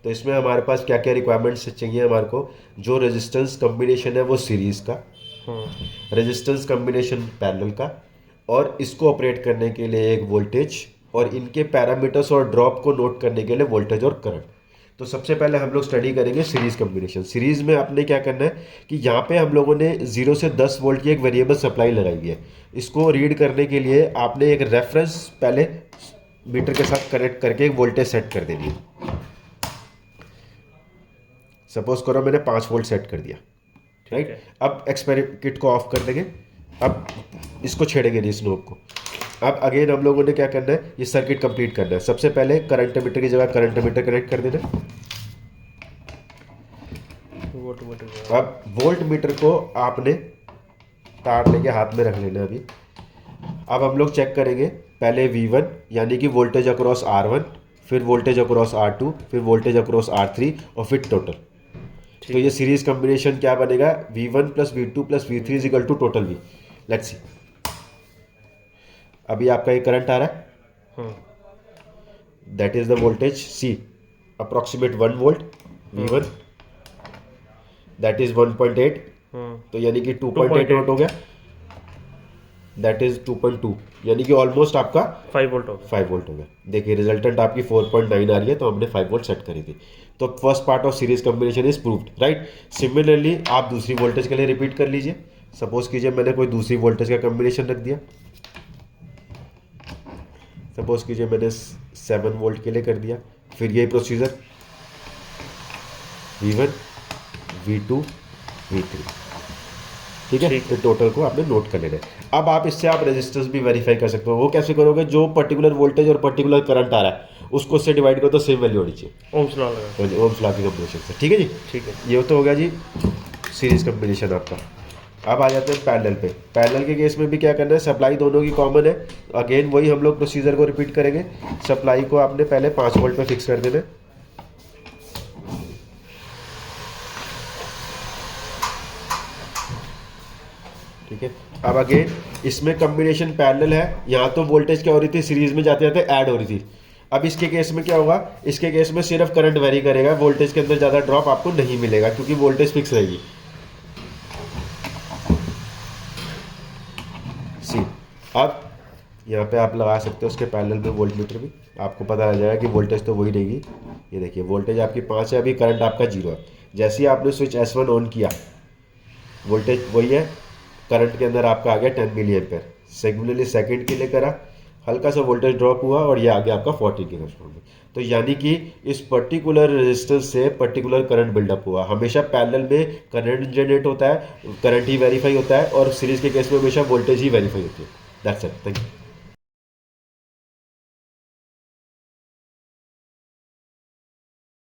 तो इसमें हमारे पास क्या क्या रिक्वायरमेंट्स चाहिए हमारे को, जो रेजिस्टेंस कम्बिनेशन है वो सीरीज़ का, रेजिस्टेंस कम्बिनेशन पैरेलल का, और इसको ऑपरेट करने के लिए एक वोल्टेज, और इनके पैरामीटर्स और ड्रॉप को नोट करने के लिए वोल्टेज और करंट। तो सबसे पहले हम लोग स्टडी करेंगे सीरीज कम्बिनेशन। सीरीज में आपने क्या करना है कि यहाँ पे हम लोगों ने 0 से 10 वोल्ट की एक वेरिएबल सप्लाई लगाई हुई है। इसको रीड करने के लिए आपने एक रेफरेंस पहले मीटर के साथ कनेक्ट करके एक वोल्टेज सेट कर देनी है। सपोज करो मैंने 5 वोल्ट सेट कर दिया, राइट। अब एक्सपेरिमेंट किट को ऑफ कर देंगे, अब इसको छेड़ेंगे नहीं इस नोब को। अब अगेन हम लोगों ने क्या करना है, ये सर्किट कंप्लीट करना है। सबसे पहले करंट मीटर की जगह करंट मीटर कनेक्ट कर देना। अब वोल्ट मीटर को आपने तार लेके हाथ में रख लेना अभी। अब हम लोग चेक करेंगे पहले V1 यानी कि वोल्टेज अक्रॉस R1, फिर वोल्टेज अक्रॉस R2, फिर वोल्टेज अक्रॉस R3 और फिर टोटल। तो ये सीरीज कॉम्बिनेशन क्या बनेगा, V1 plus V2 plus V3 is equal to total V। Let's see, अभी आपका ये करंट आ रहा है, that is the voltage C approximate 1 volt V1, that is 1.8, तो यानी कि 2.8 वोल्ट हो गया, दैट इज 2.2, यानी कि ऑलमोस्ट आपका 5 वोल्ट हो गया। 5 वोल्ट हो गया। देखिए रिजल्टेंट आपकी 4.9 आ रही है, तो हमने 5 वोल्ट सेट करी थी। तो first part of series combination is proved, right. Similarly आप दूसरी वोल्टेज के लिए रिपीट कर लीजिए। सपोज कीजिए मैंने कोई दूसरी वोल्टेज का कॉम्बिनेशन रख दिया, सपोज कीजिए मैंने 7 वोल्ट के लिए कर दिया। फिर यही प्रोसीजर V1 V2 V3, ठीक है। तो टोटल को आपने नोट कर लेना है। अब आप इससे आप रेजिस्टेंस भी वेरीफाई कर सकते हो। वो कैसे करोगे, जो पर्टिकुलर वोल्टेज और पर्टिकुलर करंट आ रहा है उसको उससे डिवाइड करो तो सेम वैल्यू होनी चाहिए, ओम्स लॉ लगा। ओम्स लॉ की कॉम्बिनेशन से, ठीक है जी। ठीक है, ये तो हो गया जी सीरीज कॉम्बिनेशन आपका। अब आ जाते हैं पैरेलल पे। पैरेलल के केस में भी क्या करना है, सप्लाई दोनों की कॉमन है। अगेन वही हम लोग प्रोसीजर को रिपीट करेंगे। सप्लाई को आपने पहले 5 वोल्ट पे फिक्स कर देना है, ठीक है। अब अगेन इसमें कॉम्बिनेशन पैरेलल है, यहाँ तो वोल्टेज क्या हो रही थी, सीरीज में जाते जाते ऐड हो रही थी। अब इसके केस में क्या होगा, इसके केस में सिर्फ करंट वेरी करेगा, वोल्टेज के अंदर ज़्यादा ड्रॉप आपको नहीं मिलेगा क्योंकि वोल्टेज फिक्स रहेगी। सी, अब यहाँ पे आप लगा सकते हो उसके पैरेलल में वोल्ट मीटर भी, आपको पता लग जाएगा कि वोल्टेज तो वही रहेगी। ये देखिए वोल्टेज आपकी 5 है, अभी करंट आपका 0 है। जैसे ही आपने स्विच S1 ऑन किया, वोल्टेज वही है, करंट के अंदर आपका आ गया 10 मिली एम्पेयर। सिमिलरली सेकंड के लिए करा, हल्का सा वोल्टेज ड्रॉप हुआ और ये आ गया आपका 40 के रेस्पोंड में। तो यानी कि इस पर्टिकुलर रेजिस्टेंस से पर्टिकुलर करंट बिल्डअप हुआ। हमेशा पैरेलल में करंट जनरेट होता है, करंट ही वेरीफाई होता है, और सीरीज के केस में हमेशा वोल्टेज ही वेरीफाई होती है। That's it, thank you.